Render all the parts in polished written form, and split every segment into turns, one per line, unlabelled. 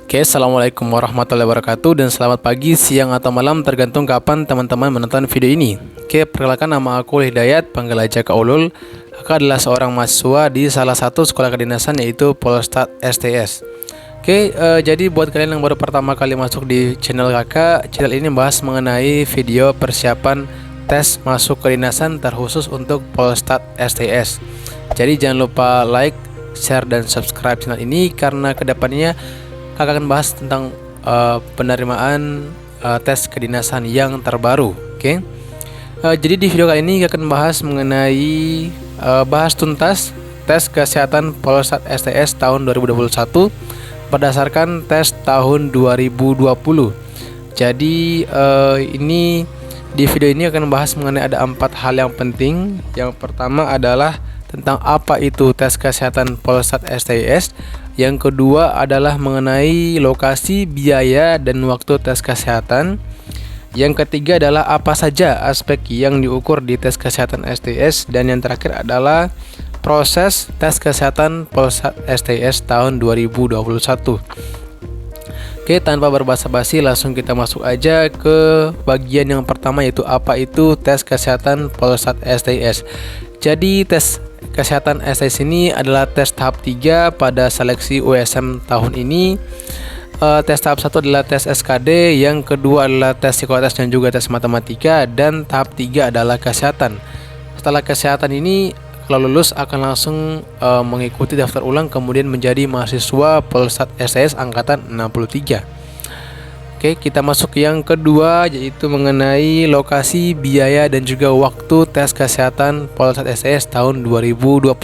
Oke, assalamualaikum warahmatullahi wabarakatuh dan selamat pagi, siang atau malam tergantung kapan teman-teman menonton video ini. Oke, perkenalkan nama aku Hidayat, panggil aja Kak Ulul. Aku adalah seorang mahasiswa di salah satu sekolah kedinasan yaitu Polstat STS. Oke, jadi buat kalian yang baru pertama kali masuk di channel kakak, channel ini membahas mengenai video persiapan tes masuk kedinasan terkhusus untuk Polstat STS. Jadi jangan lupa like, share, dan subscribe channel ini karena kedepannya kakak akan bahas tentang penerimaan tes kedinasan yang terbaru. Oke. Jadi di video kali ini kakak akan bahas mengenai bahas tuntas tes kesehatan Polstat STS tahun 2021 berdasarkan tes tahun 2020. Jadi ini di video ini akan bahas mengenai ada 4 hal yang penting. Yang pertama adalah tentang apa itu tes kesehatan Polstat STS. Yang kedua adalah mengenai lokasi, biaya, dan waktu tes kesehatan. Yang ketiga adalah apa saja aspek yang diukur di tes kesehatan STS. Dan yang terakhir adalah proses tes kesehatan Polstat STS tahun 2021. Oke, tanpa berbasa-basi langsung kita masuk aja ke bagian yang pertama, yaitu apa itu tes kesehatan Polstat STS. Jadi tes kesehatan STS ini adalah tes tahap 3 pada seleksi USM tahun ini. Tes tahap 1 adalah tes SKD, yang kedua adalah tes psikotes dan juga tes matematika, dan tahap 3 adalah kesehatan. Setelah kesehatan ini, kalau lulus akan langsung mengikuti daftar ulang kemudian menjadi mahasiswa Polstat STS angkatan 63. Oke, kita masuk ke yang kedua, yaitu mengenai lokasi, biaya, dan juga waktu tes kesehatan Polstat STS tahun 2021.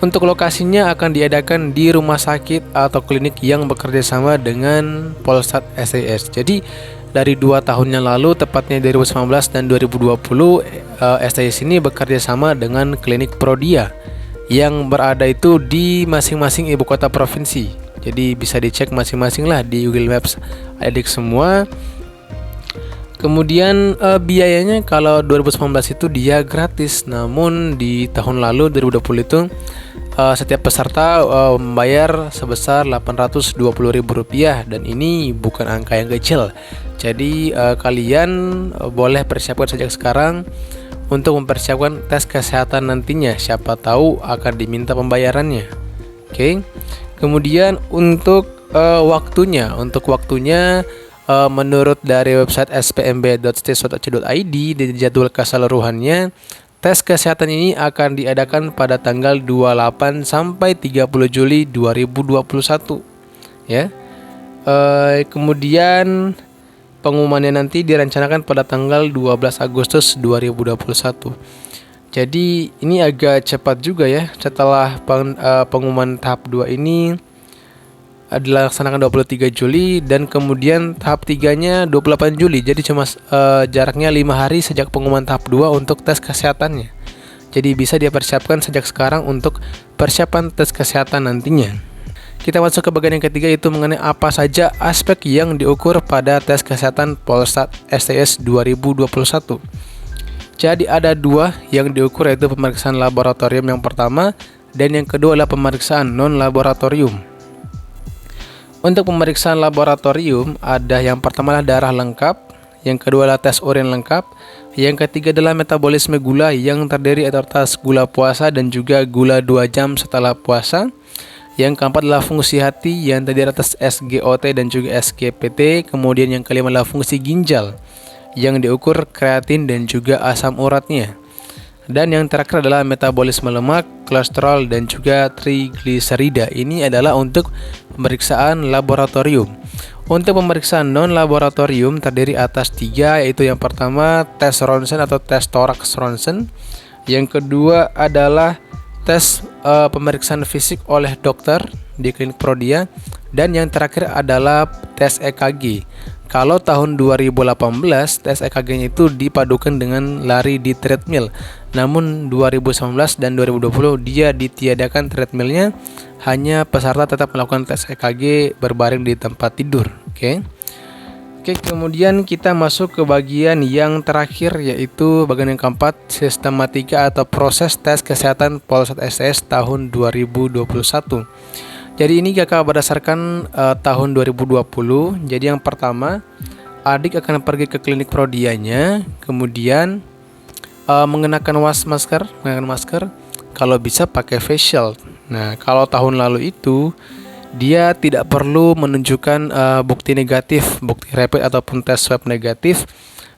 Untuk lokasinya akan diadakan di rumah sakit atau klinik yang bekerja sama dengan Polstat STS. Jadi dari 2 tahun yang lalu, tepatnya 2019 dan 2020, STS ini bekerja sama dengan klinik Prodia yang berada itu di masing-masing ibu kota provinsi. Jadi bisa dicek masing-masing lah di Google Maps, ada semua. Kemudian biayanya kalau 2019 itu dia gratis, namun di tahun lalu 2020 itu setiap peserta membayar sebesar Rp820.000, dan ini bukan angka yang kecil. Jadi kalian boleh persiapkan sejak sekarang untuk mempersiapkan tes kesehatan nantinya, siapa tahu akan diminta pembayarannya. Oke. Kemudian untuk waktunya, menurut dari website spmb.stis.ac.id di jadwal keseluruhannya, tes kesehatan ini akan diadakan pada tanggal 28 sampai 30 Juli 2021. Ya. Kemudian pengumumannya nanti direncanakan pada tanggal 12 Agustus 2021. Jadi ini agak cepat juga ya. Setelah pengumuman tahap 2 ini dilaksanakan 23 Juli dan kemudian tahap 3-nya 28 Juli. Jadi cuma jaraknya 5 hari sejak pengumuman tahap 2 untuk tes kesehatannya. Jadi bisa dia persiapkan sejak sekarang untuk persiapan tes kesehatan nantinya. Kita masuk ke bagian yang ketiga, yaitu mengenai apa saja aspek yang diukur pada tes kesehatan Polstat STS 2021. Jadi ada 2 yang diukur, yaitu pemeriksaan laboratorium yang pertama dan yang kedua adalah pemeriksaan non-laboratorium. Untuk pemeriksaan laboratorium ada yang pertama adalah darah lengkap, yang kedua adalah tes urin lengkap, yang ketiga adalah metabolisme gula yang terdiri atas gula puasa dan juga gula 2 jam setelah puasa. Yang keempat adalah fungsi hati yang terdiri atas SGOT dan juga SGPT. Kemudian yang kelima adalah fungsi ginjal yang diukur kreatin dan juga asam uratnya. Dan yang terakhir adalah metabolisme lemak, kolesterol, dan juga trigliserida. Ini adalah untuk pemeriksaan laboratorium. Untuk pemeriksaan non-laboratorium terdiri atas 3, yaitu yang pertama tes ronsen atau tes toraks ronsen. Yang kedua adalah tes pemeriksaan fisik oleh dokter di klinik Prodia. Dan yang terakhir adalah tes EKG. Kalau tahun 2018 tes EKG-nya itu dipadukan dengan lari di treadmill. Namun 2019 dan 2020 dia ditiadakan treadmillnya, hanya peserta tetap melakukan tes EKG berbaring di tempat tidur. Oke, kemudian kita masuk ke bagian yang terakhir, yaitu bagian yang keempat, sistematika atau proses tes kesehatan Polstat STS tahun 2021. Jadi ini kakak berdasarkan tahun 2020. Jadi yang pertama, adik akan pergi ke klinik prodianya, kemudian mengenakan masker, kalau bisa pakai face shield. Nah, kalau tahun lalu itu dia tidak perlu menunjukkan bukti negatif, bukti rapid ataupun tes swab negatif.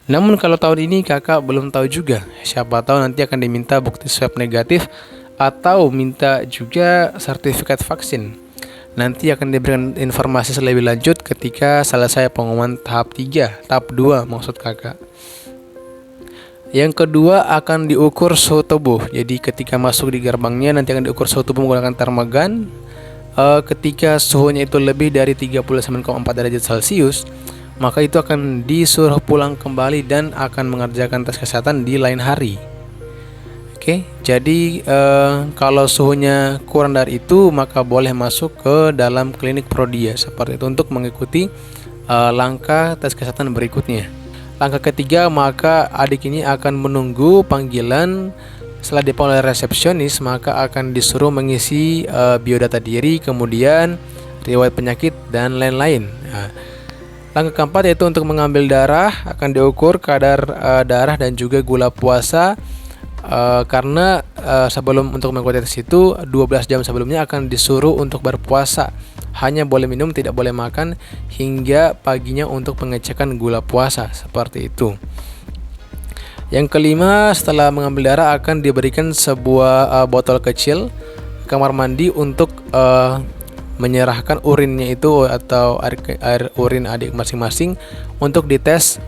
Namun kalau tahun ini kakak belum tahu juga, siapa tahu nanti akan diminta bukti swab negatif atau minta juga sertifikat vaksin. Nanti akan diberikan informasi lebih lanjut ketika selesai pengumuman tahap 3, tahap 2 maksud kakak. Yang kedua akan diukur suhu tubuh. Jadi ketika masuk di gerbangnya nanti akan diukur suhu tubuh menggunakan termogan. Ketika suhunya itu lebih dari 39,4 derajat Celcius, maka itu akan disuruh pulang kembali dan akan mengerjakan tes kesehatan di lain hari. Oke, jadi kalau suhunya kurang dari itu maka boleh masuk ke dalam klinik Prodia seperti itu untuk mengikuti langkah tes kesehatan berikutnya. Langkah ketiga, maka adik ini akan menunggu panggilan. Setelah dipanggil oleh resepsionis, maka akan disuruh mengisi biodata diri, kemudian riwayat penyakit dan lain-lain. Nah, langkah keempat yaitu untuk mengambil darah, akan diukur kadar darah dan juga gula puasa. Karena sebelum untuk mengikuti tes itu 12 jam sebelumnya akan disuruh untuk berpuasa, hanya boleh minum tidak boleh makan hingga paginya untuk pengecekan gula puasa seperti itu. Yang kelima, setelah mengambil darah akan diberikan sebuah botol kecil kamar mandi untuk menyerahkan urinnya itu atau air urin adik masing-masing untuk dites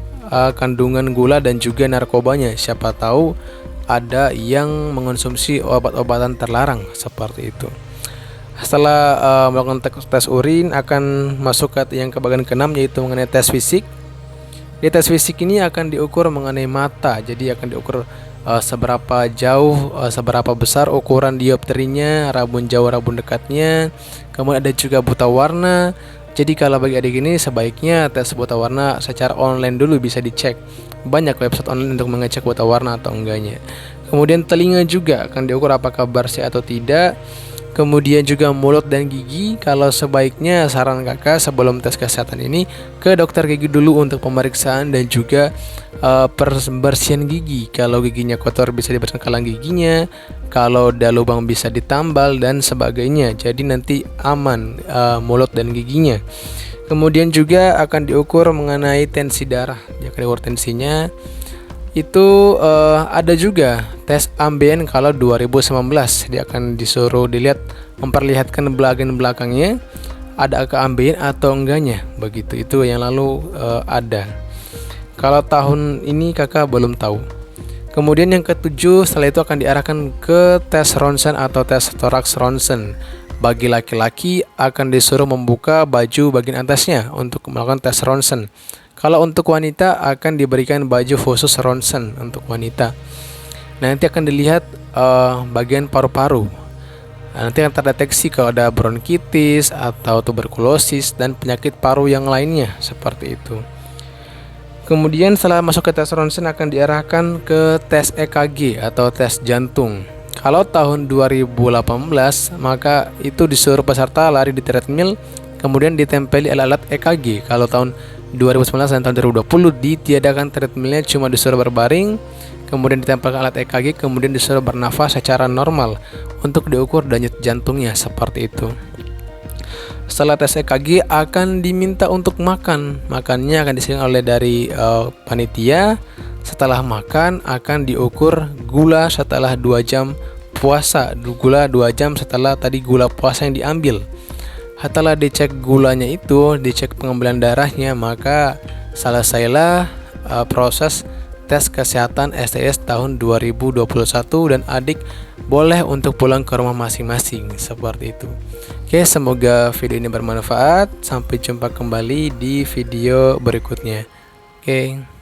kandungan gula dan juga narkobanya. Siapa tahu ada yang mengonsumsi obat-obatan terlarang seperti itu. Setelah melakukan tes urin akan masuk ke yang ke bagian ke-6 yaitu mengenai tes fisik. Di tes fisik ini akan diukur mengenai mata. Jadi akan diukur seberapa jauh, seberapa besar ukuran dioptrinya, rabun jauh, rabun dekatnya. Kemudian ada juga buta warna. Jadi kalau bagi adik ini sebaiknya tes buta warna secara online dulu bisa dicek. Banyak website online untuk mengecek buta warna atau enggaknya. Kemudian telinga juga akan diukur apakah bersih atau tidak. Kemudian juga mulut dan gigi. Kalau sebaiknya saran kakak sebelum tes kesehatan ini ke dokter gigi dulu untuk pemeriksaan dan juga pembersihan gigi. Kalau giginya kotor bisa dibersihkan kalang giginya. Kalau ada lubang bisa ditambal dan sebagainya. Jadi nanti aman mulut dan giginya. Kemudian juga akan diukur mengenai tensi darah. Jika diukur tensinya itu ada juga tes ambien kalau 2019. Dia akan disuruh dilihat memperlihatkan bagian belakangnya ada ke ambien atau enggaknya. Begitu itu yang lalu ada. Kalau tahun ini kakak belum tahu. Kemudian yang ketujuh, setelah itu akan diarahkan ke tes ronsen atau tes thorax ronsen. Bagi laki-laki akan disuruh membuka baju bagian atasnya untuk melakukan tes ronsen. Kalau untuk wanita akan diberikan baju khusus ronsen untuk wanita. Nanti akan dilihat bagian paru-paru. Nanti akan terdeteksi kalau ada bronkitis atau tuberkulosis dan penyakit paru yang lainnya seperti itu. Kemudian setelah masuk ke tes ronsen akan diarahkan ke tes EKG atau tes jantung. Kalau tahun 2018 maka itu disuruh peserta lari di treadmill kemudian ditempeli alat-alat EKG. Kalau tahun 2019 dan tahun 2020 ditiadakan treadmillnya, cuma disuruh berbaring kemudian ditempelkan alat EKG kemudian disuruh bernafas secara normal untuk diukur denyut jantungnya seperti itu. Setelah tes EKG akan diminta untuk makan. Makannya akan disediakan oleh dari panitia. Setelah makan akan diukur gula setelah 2 jam puasa. Gula 2 jam setelah tadi gula puasa yang diambil. Setelah dicek gulanya itu, dicek pengambilan darahnya, maka selesailah proses tes kesehatan STS tahun 2021 dan adik boleh untuk pulang ke rumah masing-masing seperti itu. Oke, semoga video ini bermanfaat. Sampai jumpa kembali di video berikutnya. Oke.